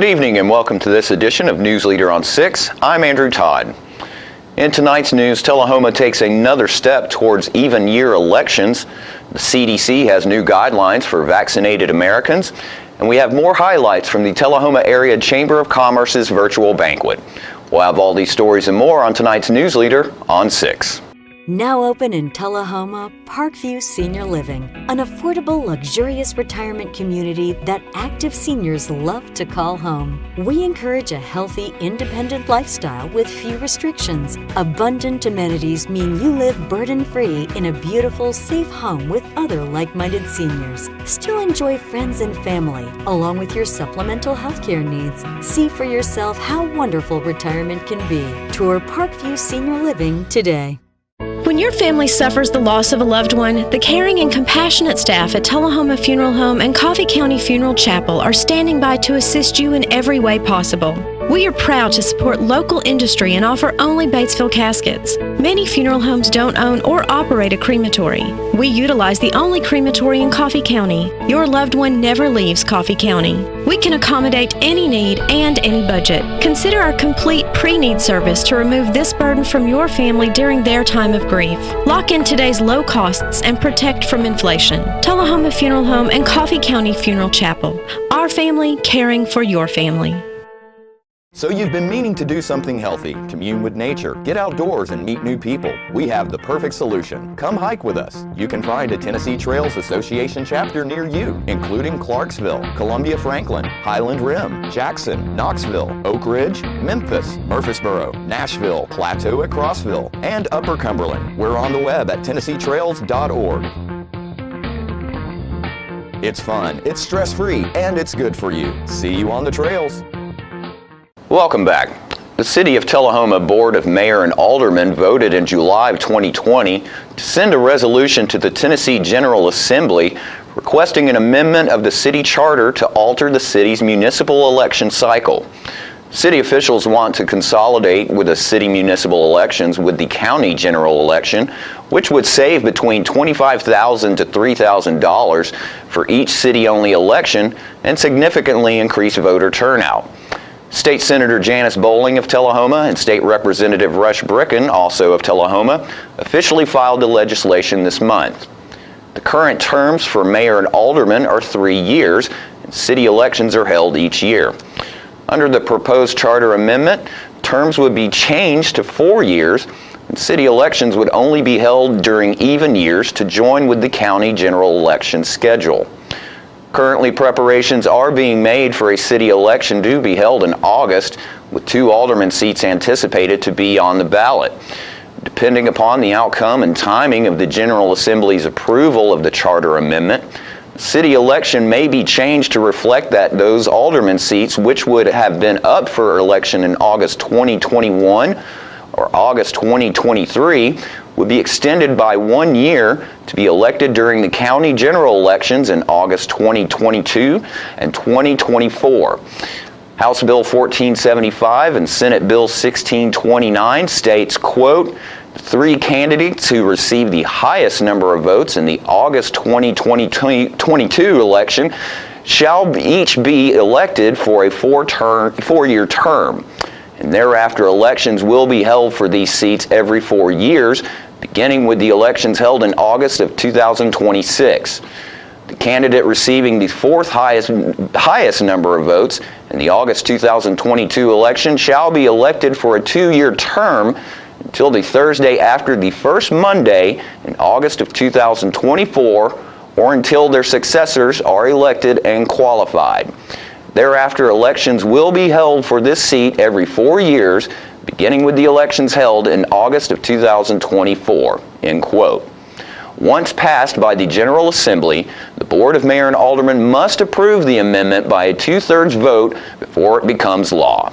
Good evening and welcome to this edition of News Leader on 6. I'm Andrew Todd. In tonight's news, Tullahoma takes another step towards even-year elections. The CDC has new guidelines for vaccinated Americans, and we have more highlights from the Tullahoma Area Chamber of Commerce's virtual banquet. We'll have all these stories and more on tonight's News Leader on 6. Now open in Tullahoma, Parkview Senior Living, an affordable, luxurious retirement community that active seniors love to call home. We encourage a healthy, independent lifestyle with few restrictions. Abundant amenities mean you live burden-free in a beautiful, safe home with other like-minded seniors. Still enjoy friends and family, along with your supplemental healthcare needs. See for yourself how wonderful retirement can be. Tour Parkview Senior Living today. When your family suffers the loss of a loved one, the caring and compassionate staff at Tullahoma Funeral Home and Coffee County Funeral Chapel are standing by to assist you in every way possible. We are proud to support local industry and offer only Batesville caskets. Many funeral homes don't own or operate a crematory. We utilize the only crematory in Coffee County. Your loved one never leaves Coffee County. We can accommodate any need and any budget. Consider our complete pre-need service to remove this burden from your family during their time of grief. Lock in today's low costs and protect from inflation. Tullahoma Funeral Home and Coffee County Funeral Chapel. Our family caring for your family. So you've been meaning to do something healthy, commune with nature, get outdoors and meet new people. We have the perfect solution. Come hike with us. You can find a Tennessee Trails Association chapter near you, including Clarksville, Columbia Franklin, Highland Rim, Jackson, Knoxville, Oak Ridge, Memphis, Murfreesboro, Nashville, Plateau at Crossville, and Upper Cumberland. We're on the web at TennesseeTrails.org. It's fun, it's stress-free, and it's good for you. See you on the trails. Welcome back. The City of Tullahoma Board of Mayor and Aldermen voted in July of 2020 to send a resolution to the Tennessee General Assembly requesting an amendment of the city charter to alter the city's municipal election cycle. City officials want to consolidate with the city municipal elections with the county general election, which would save between $25,000 to $3,000 for each city-only election and significantly increase voter turnout. State Senator Janice Bowling of Tullahoma and State Representative Rush Bricken, also of Tullahoma, officially filed the legislation this month. The current terms for mayor and aldermen are 3 years, and city elections are held each year. Under the proposed charter amendment, terms would be changed to 4 years, and city elections would only be held during even years to join with the county general election schedule. Currently, preparations are being made for a city election to be held in August, with 2 alderman seats anticipated to be on the ballot. Depending upon the outcome and timing of the General Assembly's approval of the charter amendment, the city election may be changed to reflect that those alderman seats, which would have been up for election in August 2021 or August 2023, would be extended by 1 year to be elected during the county general elections in August 2022 and 2024. House Bill 1475 and Senate Bill 1629 states, quote, "The 3 candidates who receive the highest number of votes in the August 2022 election shall each be elected for a 4-year term. And thereafter elections will be held for these seats every 4 years, beginning with the elections held in August of 2026. The candidate receiving the 4th highest number of votes in the August 2022 election shall be elected for a 2-year term until the Thursday after the first Monday in August of 2024, or until their successors are elected and qualified. Thereafter, elections will be held for this seat every 4 years, beginning with the elections held in August of 2024, end quote. Once passed by the General Assembly, the Board of Mayor and Aldermen must approve the amendment by a 2/3 vote before it becomes law.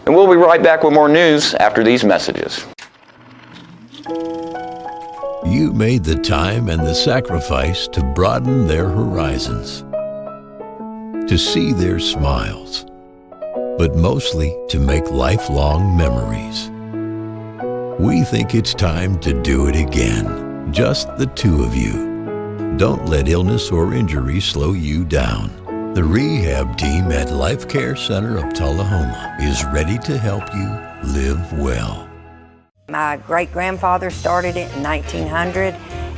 And we'll be right back with more news after these messages. You made the time and the sacrifice to broaden their horizons, to see their smiles, but mostly to make lifelong memories. We think it's time to do it again, just the 2 of you. Don't let illness or injury slow you down. The rehab team at Life Care Center of Tullahoma is ready to help you live well. My great-grandfather started it in 1900,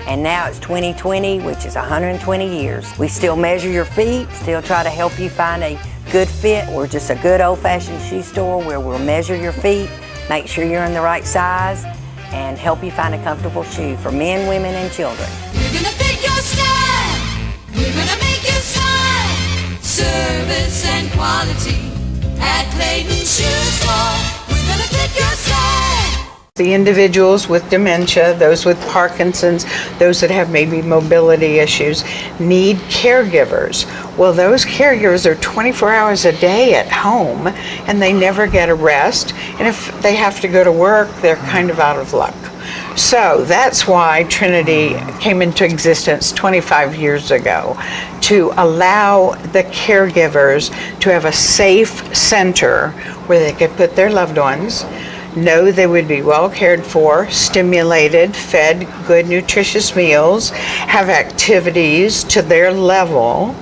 and now it's 2020, which is 120 years. We still measure your feet, still try to help you find a good fit. We're just a good old-fashioned shoe store where we'll measure your feet, make sure you're in the right size, and help you find a comfortable shoe for men, women, and children. We're gonna fit your style. We're gonna make you smile. Service and quality at Clayton Shoe Store. We're gonna fit your style. The individuals with dementia, those with Parkinson's, those that have maybe mobility issues, need caregivers. Well, those caregivers are 24 hours a day at home, and they never get a rest. And if they have to go to work, they're kind of out of luck. So that's why Trinity came into existence 25 years ago, to allow the caregivers to have a safe center where they could put their loved ones, know they would be well cared for, stimulated, fed good nutritious meals, have activities to their level,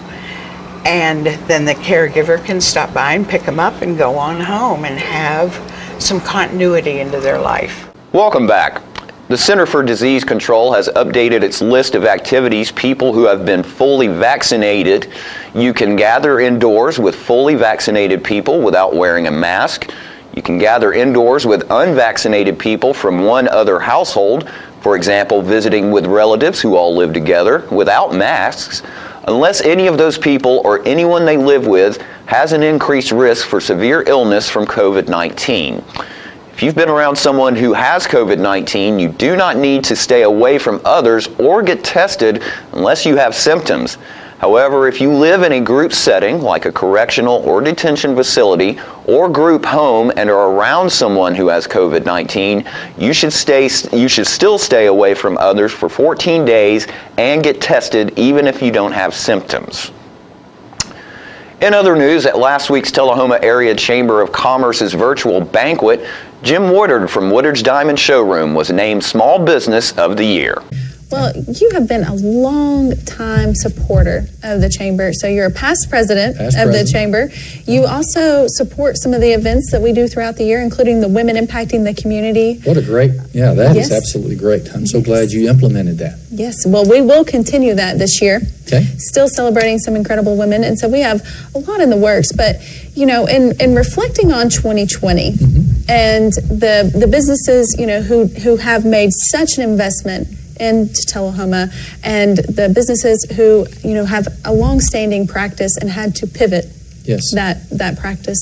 and then the caregiver can stop by and pick them up and go on home and have some continuity into their life. Welcome back. The Center for Disease Control has updated its list of activities people who have been fully vaccinated. You can gather indoors with fully vaccinated people without wearing a mask. You can gather indoors with unvaccinated people from one other household, for example, visiting with relatives who all live together without masks, unless any of those people or anyone they live with has an increased risk for severe illness from COVID-19. If you've been around someone who has COVID-19, you do not need to stay away from others or get tested unless you have symptoms. However, if you live in a group setting like a correctional or detention facility or group home and are around someone who has COVID-19, you should still stay away from others for 14 days and get tested even if you don't have symptoms. In other news, at last week's Tullahoma Area Chamber of Commerce's virtual banquet, Jim Woodard from Woodard's Diamond Showroom was named Small Business of the Year. Well, you have been a long-time supporter of the Chamber. So you're a past president of the Chamber. You also support some of the events that we do throughout the year, including the Women Impacting the Community. What a great, that is absolutely great. I'm so glad you implemented that. Yes, well, we will continue that this year. Okay. Still celebrating some incredible women. And so we have a lot in the works. But, you know, in reflecting on 2020 and the businesses, you know, who have made such an investment into Tullahoma, and the businesses who, you know, have a long-standing practice and had to pivot that practice.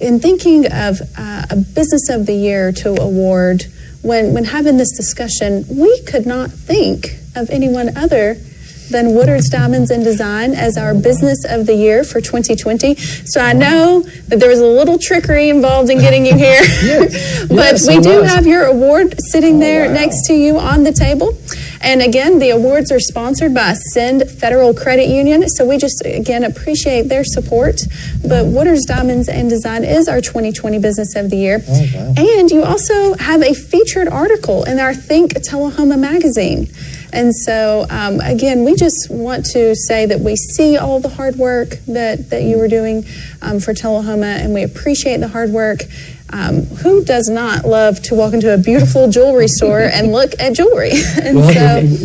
In thinking of a Business of the Year to award, when having this discussion, we could not think of anyone other than Woodard's Diamonds and Design as our Business of the Year for 2020. So I know that there was a little trickery involved in getting you here, but we do have your award sitting there next to you on the table. And again, the awards are sponsored by Send Federal Credit Union, so we just, again, appreciate their support. But Woodard's Diamonds and Design is our 2020 Business of the Year. And you also have a featured article in our Think Tullahoma magazine. And so, again, we just want to say that we see all the hard work that you were doing for Tullahoma, and we appreciate the hard work. Who does not love to walk into a beautiful jewelry store and look at jewelry? And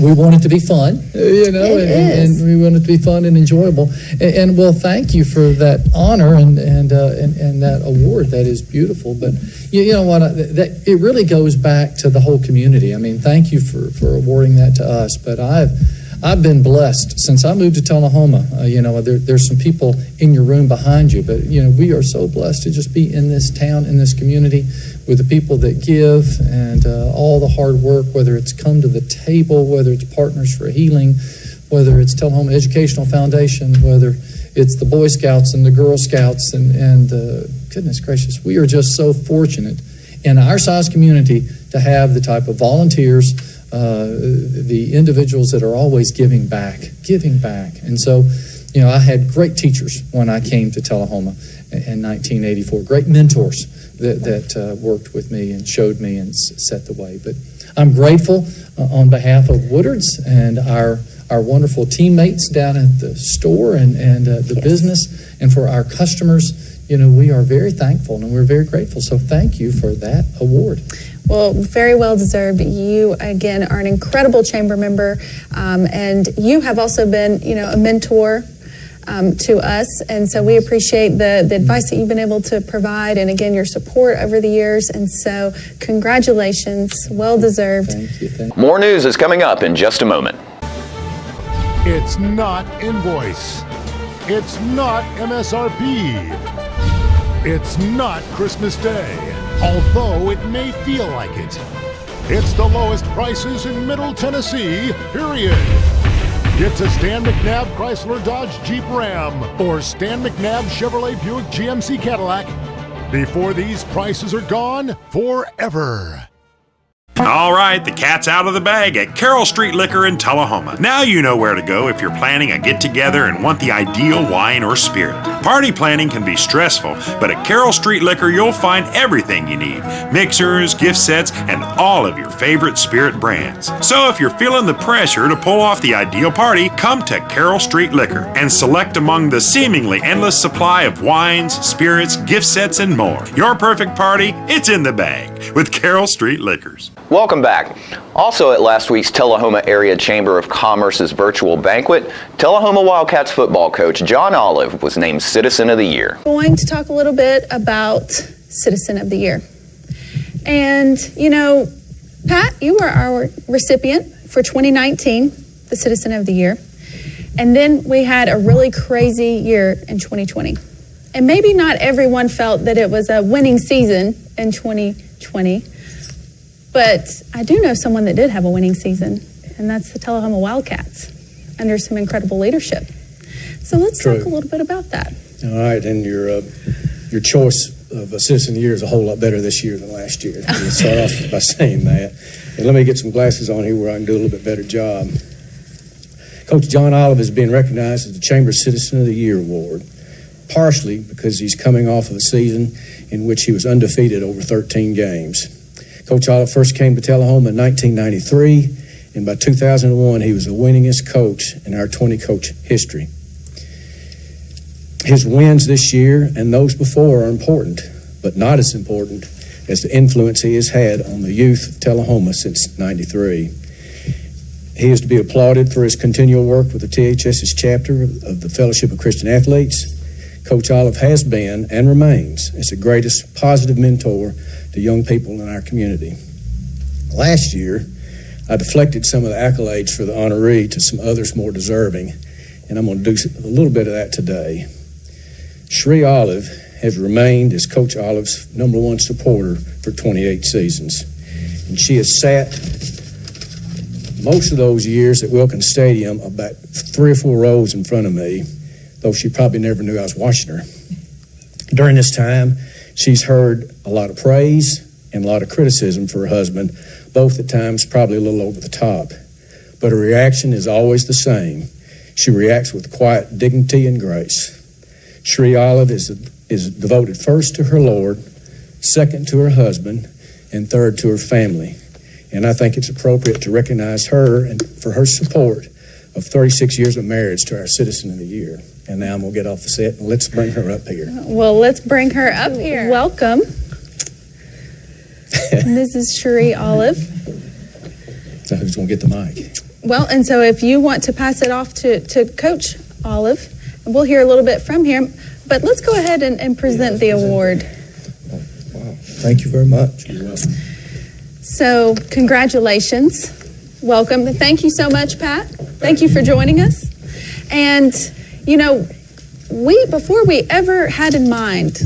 we want it to be fun, you know, and we want it to be fun and enjoyable. And well, thank you for that honor and that award. That is beautiful. But you know what? It really goes back to the whole community. I mean, thank you for awarding that to us. But I've been blessed since I moved to Tullahoma. You know, there's some people in your room behind you, but you know, we are so blessed to just be in this town, in this community, with the people that give and all the hard work, whether it's Come to the Table, whether it's Partners for Healing, whether it's Tullahoma Educational Foundation, whether it's the Boy Scouts and the Girl Scouts, and goodness gracious, we are just so fortunate in our size community to have the type of volunteers, the individuals that are always giving back. And so, you know, I had great teachers when I came to Tullahoma in 1984, great mentors that worked with me and showed me and set the way. But I'm grateful on behalf of Woodard's and our our wonderful teammates down at the store and the business, and for our customers. We are very thankful and we're very grateful. So thank you for that award. Well, very well deserved. You, again, are an incredible chamber member, and you have also been, a mentor to us. And so we appreciate the advice that you've been able to provide, and again, your support over the years. And so congratulations, well deserved. Thank you. More news is coming up in just a moment. It's not invoice. It's not MSRP. It's not Christmas Day, although it may feel like it. It's the lowest prices in Middle Tennessee, period. Get to Stan McNabb Chrysler Dodge Jeep Ram or Stan McNabb Chevrolet Buick GMC Cadillac before these prices are gone forever. All right, the cat's out of the bag at Carroll Street Liquor in Tullahoma. Now you know where to go if you're planning a get-together and want the ideal wine or spirit. Party planning can be stressful, but at Carroll Street Liquor you'll find everything you need. Mixers, gift sets, and all of your favorite spirit brands. So if you're feeling the pressure to pull off the ideal party, come to Carroll Street Liquor and select among the seemingly endless supply of wines, spirits, gift sets, and more. Your perfect party, it's in the bag with Carroll Street Liquors. Welcome back. Also at last week's Tullahoma Area Chamber of Commerce's virtual banquet, Tullahoma Wildcats football coach John Olive was named Citizen of the Year. I'm going to talk a little bit about Citizen of the Year. And, Pat, you were our recipient for 2019, the Citizen of the Year. And then we had a really crazy year in 2020. And maybe not everyone felt that it was a winning season in 2020. But I do know someone that did have a winning season, and that's the Tullahoma Wildcats, under some incredible leadership. So let's talk a little bit about that. All right, and your choice of a Citizen of the Year is a whole lot better this year than last year. Let me start off by saying that. And let me get some glasses on here where I can do a little bit better job. Coach John Olive is being recognized as the Chamber's Citizen of the Year award, partially because he's coming off of a season in which he was undefeated over 13 games. Coach Olive first came to Tullahoma in 1993, and by 2001, he was the winningest coach in our 20-coach history. His wins this year and those before are important, but not as important as the influence he has had on the youth of Tullahoma since '93. He is to be applauded for his continual work with the THS's chapter of the Fellowship of Christian Athletes. Coach Olive has been and remains as the greatest positive mentor to young people in our community. Last year, I deflected some of the accolades for the honoree to some others more deserving, and I'm going to do a little bit of that today. Sheree Olive has remained as Coach Olive's #1 supporter for 28 seasons, and she has sat most of those years at Wilkins Stadium about 3 or 4 rows in front of me, though she probably never knew I was watching her. During this time, she's heard a lot of praise and a lot of criticism for her husband, both at times probably a little over the top. But her reaction is always the same. She reacts with quiet dignity and grace. Sheree Olive is devoted first to her Lord, second to her husband, and third to her family. And I think it's appropriate to recognize her and for her support of 36 years of marriage to our Citizen of the Year. And now I'm going to get off the set and let's bring her up here. Well, let's bring her up here. Welcome. Mrs. Sheree Olive. So who's going to get the mic? Well, and so if you want to pass it off to Coach Olive, we'll hear a little bit from him. But let's go ahead and present the award. Wow. Thank you very much. You're welcome. So congratulations. Welcome. Thank you so much, Pat. Thank you for joining us. And, before we ever had in mind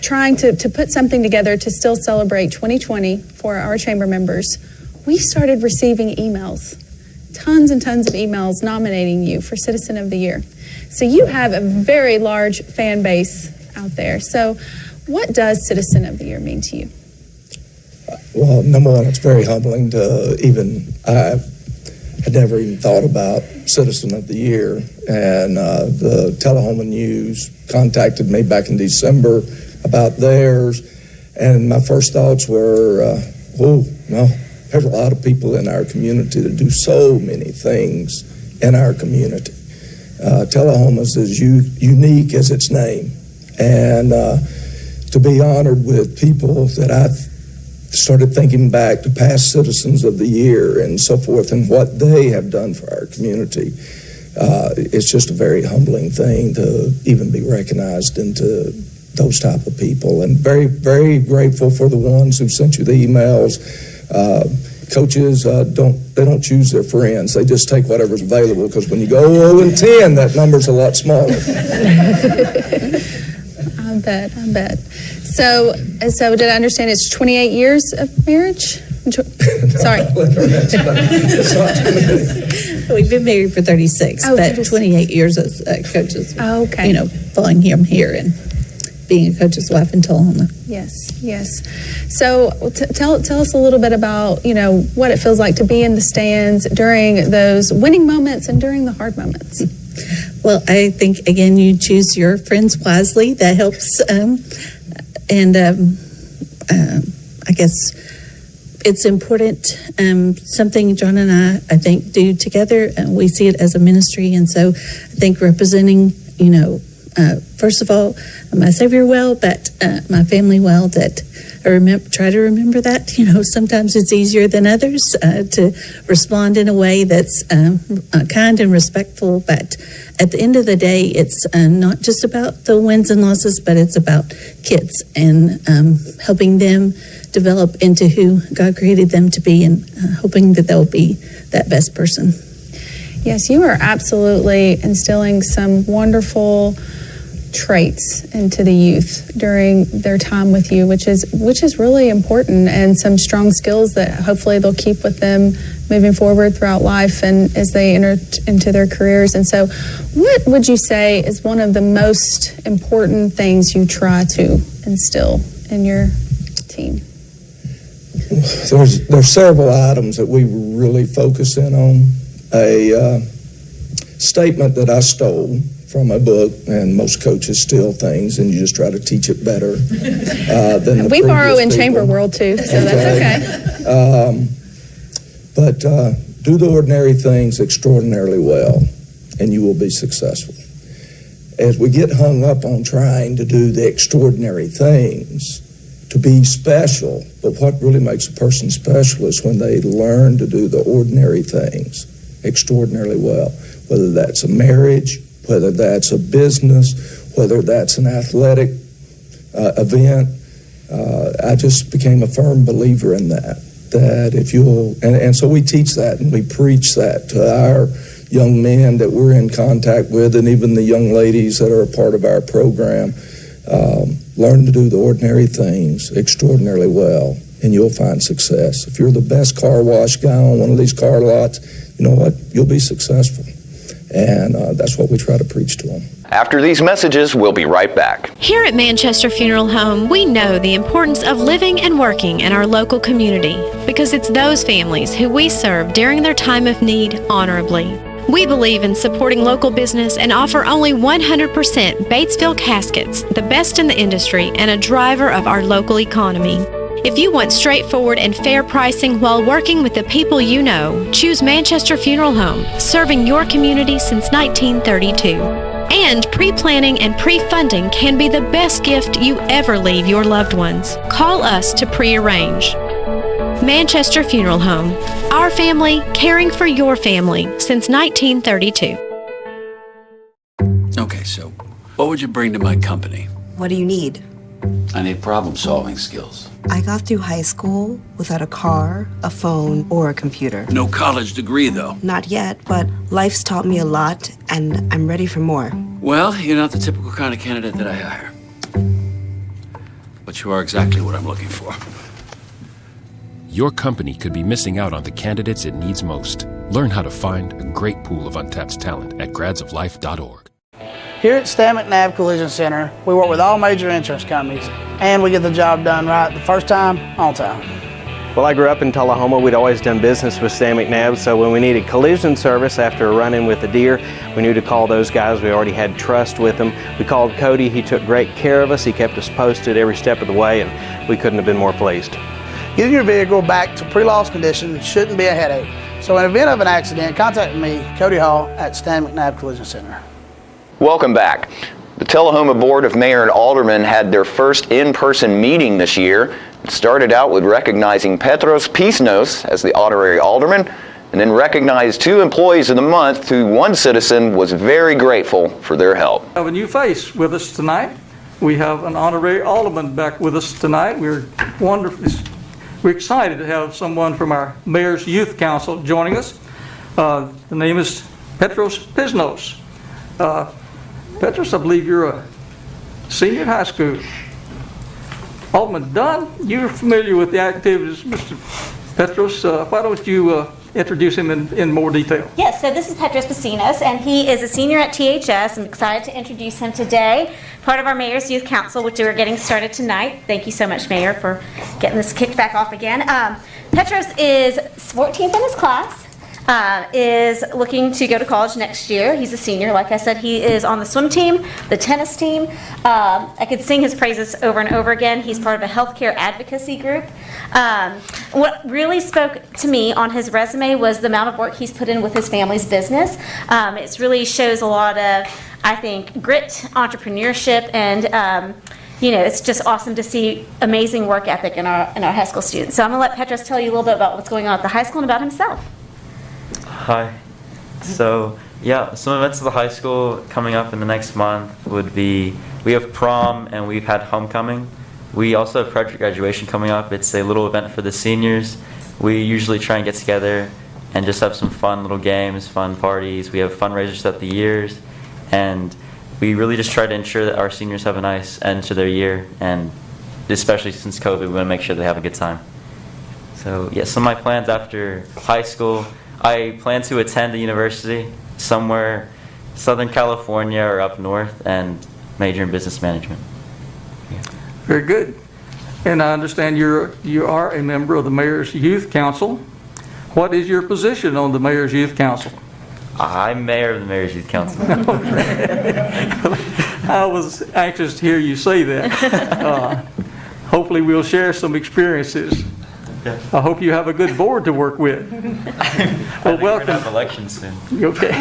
trying to put something together to still celebrate 2020 for our chamber members, we started receiving emails, tons and tons of emails nominating you for Citizen of the Year. So you have a very large fan base out there. So what does Citizen of the Year mean to you? Well, number one, it's very humbling to I had never even thought about Citizen of the Year. And the Tullahoma News contacted me back in December about theirs. And my first thoughts were, no, There's a lot of people in our community that do so many things in our community. Tullahoma's as unique as its name. And to be honored with people that I've started thinking back to past citizens of the year and so forth and what they have done for our community, it's just a very humbling thing to even be recognized into those type of people. And very, very grateful for the ones who sent you the emails. Coaches don't choose their friends. They just take whatever's available, because when you go 0-10, that number's a lot smaller. I bet. So did I understand it's 28 years of marriage? Sorry. We've been married for 36, but 36. 28 years as coaches. Oh, okay. Following him here and being a coach's wife in Tullahoma. Yes. So tell us a little bit about, what it feels like to be in the stands during those winning moments and during the hard moments. Well, I think, again, you choose your friends wisely. That helps. I guess it's important. Something John and I think, do together. We see it as a ministry. And so I think representing, first of all, my Savior well, but my family well, that I try to remember that. Sometimes it's easier than others to respond in a way that's kind and respectful, but at the end of the day, it's not just about the wins and losses, but it's about kids and helping them develop into who God created them to be, and hoping that they'll be that best person. Yes, you are absolutely instilling some wonderful traits into the youth during their time with you, which is really important, and some strong skills that hopefully they'll keep with them moving forward throughout life and as they enter into their careers. And so what would you say is one of the most important things you try to instill in your team? There's several items that we really focus in on. A statement that I stole from a book, and most coaches steal things and you just try to teach it better than the We borrow in people. Chamber World too, so that's okay. But do the ordinary things extraordinarily well, and you will be successful. As we get hung up on trying to do the extraordinary things to be special, but what really makes a person special is when they learn to do the ordinary things extraordinarily well, whether that's a marriage, whether that's a business, whether that's an athletic event. I just became a firm believer in that if you'll, and so we teach that and we preach that to our young men that we're in contact with, and even the young ladies that are a part of our program. Learn to do the ordinary things extraordinarily well, and you'll find success. If you're the best car wash guy on one of these car lots, you know what? You'll be successful. And that's what we try to preach to them. After these messages, we'll be right back. Here at Manchester Funeral Home, we know the importance of living and working in our local community, because it's those families who we serve during their time of need honorably. We believe in supporting local business and offer only 100% Batesville caskets, the best in the industry and a driver of our local economy. If you want straightforward and fair pricing while working with the people you know, choose Manchester Funeral Home, serving your community since 1932. And pre-planning and pre-funding can be the best gift you ever leave your loved ones. Call us to pre-arrange. Manchester Funeral Home. Our family, caring for your family since 1932. Okay, so what would you bring to my company? What do you need? I need problem-solving skills. I got through high school without a car, a phone, or a computer. No college degree, though. Not yet, but life's taught me a lot, and I'm ready for more. Well, you're not the typical kind of candidate that I hire. But you are exactly what I'm looking for. Your company could be missing out on the candidates it needs most. Learn how to find a great pool of untapped talent at gradsoflife.org. Here at Stan McNabb Collision Center, we work with all major insurance companies, and we get the job done right the first time, on time. Well, I grew up in Tullahoma. We'd always done business with Stan McNabb, so when we needed collision service after a run-in with a deer, we knew to call those guys. We already had trust with them. We called Cody. He took great care of us. He kept us posted every step of the way, and we couldn't have been more pleased. Getting your vehicle back to pre-loss condition shouldn't be a headache. So in event of an accident, contact me, Cody Hall, at Stan McNabb Collision Center. Welcome back. The Tullahoma Board of Mayor and Aldermen had their first in-person meeting this year. It started out with recognizing Petros Pisnos as the honorary alderman, and then recognized 2 employees of the month who one citizen was very grateful for their help. We have a new face with us tonight. We have an honorary alderman back with us tonight. We're excited to have someone from our Mayor's Youth Council joining us. The name is Petros Pisnos. Petros, I believe you're a senior in high school. Alderman Dunn, you're familiar with the activities, Mr. Petros. Why don't you introduce him in more detail? Yes, so this is Petros Pisnos, and he is a senior at THS. I'm excited to introduce him today, part of our Mayor's Youth Council, which we're getting started tonight. Thank you so much, Mayor, for getting this kicked back off again. Petros is 14th in his class. Is looking to go to college next year. He's a senior. Like I said, he is on the swim team, the tennis team. I could sing his praises over and over again. He's part of a healthcare advocacy group. What really spoke to me on his resume was the amount of work he's put in with his family's business. It really shows a lot of, I think, grit, entrepreneurship, and it's just awesome to see amazing work ethic in our high school students. So I'm going to let Petros tell you a little bit about what's going on at the high school and about himself. Hi. So, some events of the high school coming up in the next month would be, we have prom and we've had homecoming. We also have project graduation coming up. It's a little event for the seniors. We usually try and get together and just have some fun little games, fun parties. We have fundraisers throughout the years, and we really just try to ensure that our seniors have a nice end to their year, and especially since COVID, we want to make sure they have a good time. So, some of my plans after high school, I plan to attend a university somewhere Southern California or up north and major in business management. Very good. And I understand you are a member of the Mayor's Youth Council. What is your position on the Mayor's Youth Council? I'm mayor of the Mayor's Youth Council. I was anxious to hear you say that. Hopefully we'll share some experiences. Yeah. I hope you have a good board to work with. Well, welcome. We're going to have elections soon. Okay.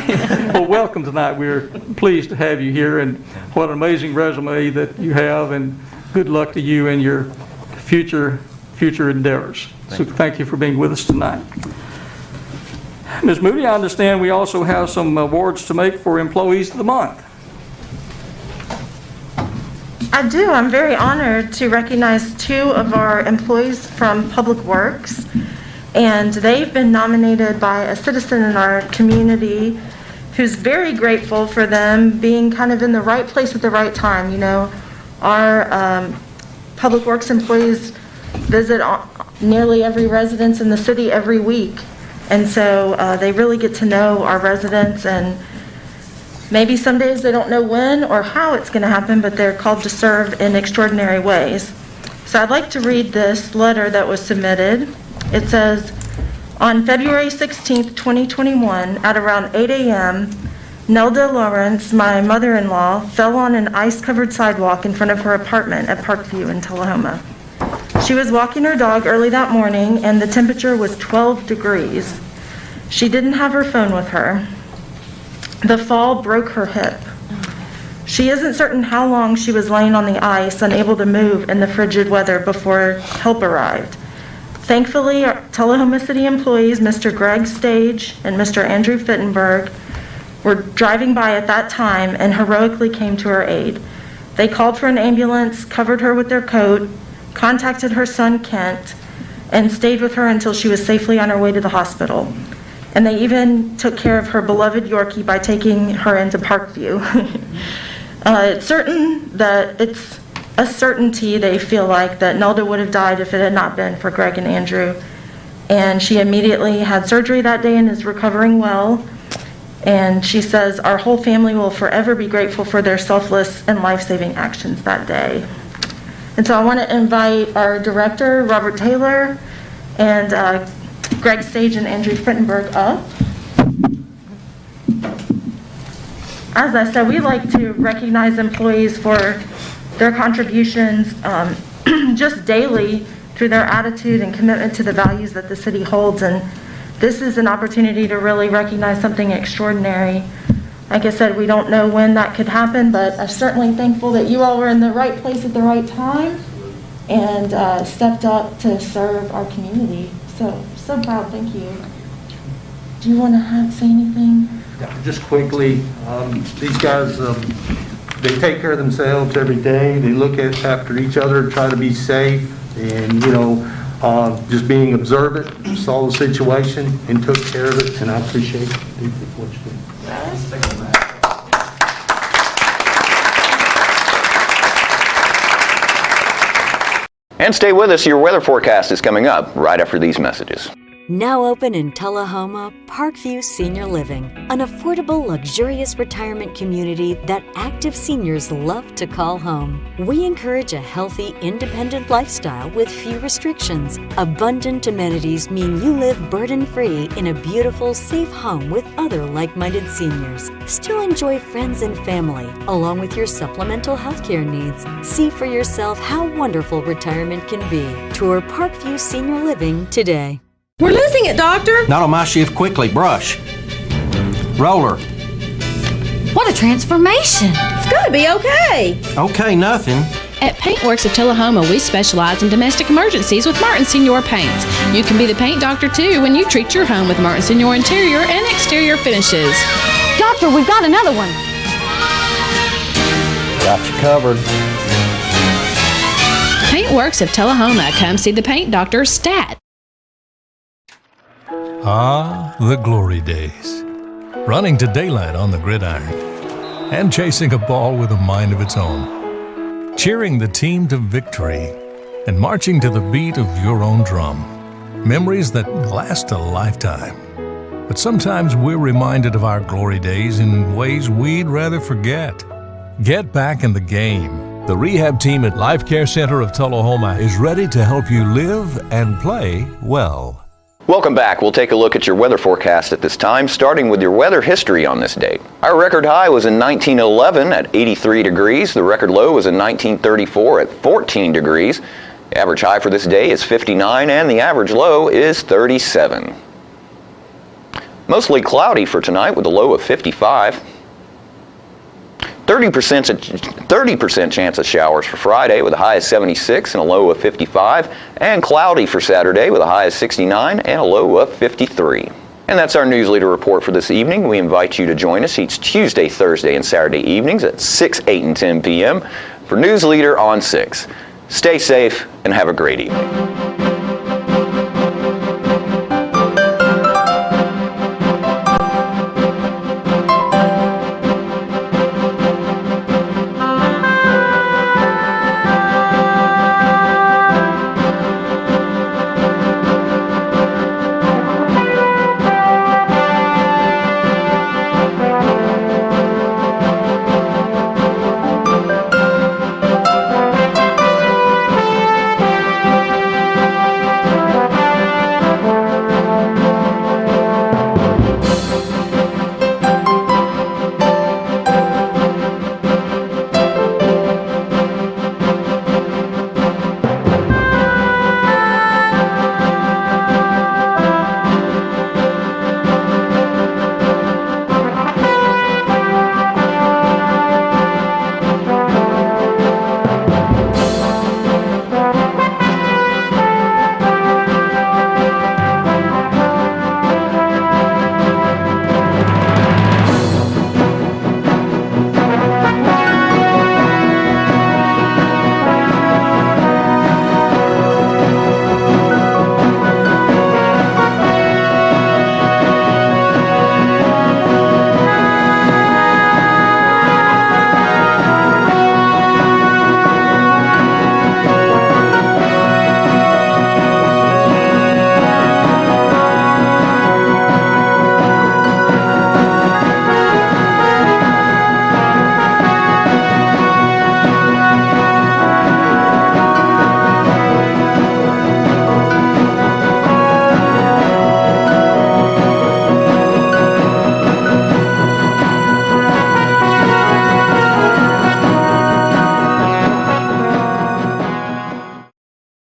Well, welcome tonight. We're pleased to have you here, and what an amazing resume that you have, and good luck to you in your future endeavors. Thank you for being with us tonight. Ms. Moody, I understand we also have some awards to make for Employees of the Month. I do. I'm very honored to recognize 2 of our employees from Public Works, and they've been nominated by a citizen in our community who's very grateful for them being kind of in the right place at the right time. Our Public Works employees visit nearly every residence in the city every week, and so they really get to know our residents, and maybe some days they don't know when or how it's going to happen, but they're called to serve in extraordinary ways. So I'd like to read this letter that was submitted. It says, on February 16th, 2021, at around 8 a.m., Nelda Lawrence, my mother-in-law, fell on an ice-covered sidewalk in front of her apartment at Parkview in Tullahoma. She was walking her dog early that morning, and the temperature was 12 degrees. She didn't have her phone with her. The fall broke her hip. She isn't certain how long she was laying on the ice, unable to move in the frigid weather before help arrived. Thankfully, our Tullahoma City employees, Mr. Greg Stage and Mr. Andrew Fittenberg, were driving by at that time and heroically came to her aid. They called for an ambulance, covered her with their coat, contacted her son Kent, and stayed with her until she was safely on her way to the hospital. And they even took care of her beloved Yorkie by taking her into Parkview. It's a certainty they feel like that Nelda would have died if it had not been for Greg and Andrew. And she immediately had surgery that day and is recovering well. And she says, our whole family will forever be grateful for their selfless and life-saving actions that day. And so I want to invite our director, Robert Taylor, and Greg Stage and Andrew Frittenberg up. As I said, we like to recognize employees for their contributions just daily through their attitude and commitment to the values that the city holds. And this is an opportunity to really recognize something extraordinary. Like I said, we don't know when that could happen, but I'm certainly thankful that you all were in the right place at the right time and stepped up to serve our community. So proud. Thank you. Do you want to say anything? Just quickly, these guys, they take care of themselves every day. They look after each other, try to be safe, and just being observant, saw the situation and took care of it, and I appreciate what you did. And stay with us, your weather forecast is coming up right after these messages. Now open in Tullahoma, Parkview Senior Living, an affordable, luxurious retirement community that active seniors love to call home. We encourage a healthy, independent lifestyle with few restrictions. Abundant amenities mean you live burden-free in a beautiful, safe home with other like-minded seniors. Still enjoy friends and family, along with your supplemental healthcare needs. See for yourself how wonderful retirement can be. Tour Parkview Senior Living today. We're losing it, Doctor. Not on my shift. Quickly, brush. Roller. What a transformation. It's going to be okay. Okay, nothing. At Paintworks of Tullahoma, we specialize in domestic emergencies with Martin Senior Paints. You can be the paint doctor, too, when you treat your home with Martin Senior interior and exterior finishes. Doctor, we've got another one. Got you covered. Paintworks of Tullahoma. Come see the paint doctor, Stat. Ah, the glory days. Running to daylight on the gridiron and chasing a ball with a mind of its own. Cheering the team to victory and marching to the beat of your own drum. Memories that last a lifetime. But sometimes we're reminded of our glory days in ways we'd rather forget. Get back in the game. The rehab team at Life Care Center of Tullahoma is ready to help you live and play well. Welcome back. We'll take a look at your weather forecast at this time, starting with your weather history on this date. Our record high was in 1911 at 83 degrees. The record low was in 1934 at 14 degrees. The average high for this day is 59 and the average low is 37. Mostly cloudy for tonight with a low of 55. 30% chance of showers for Friday with a high of 76 and a low of 55, and cloudy for Saturday with a high of 69 and a low of 53. And that's our news leader report for this evening. We invite you to join us each Tuesday, Thursday, and Saturday evenings at 6, 8, and 10 p.m. for News Leader on 6. Stay safe and have a great evening.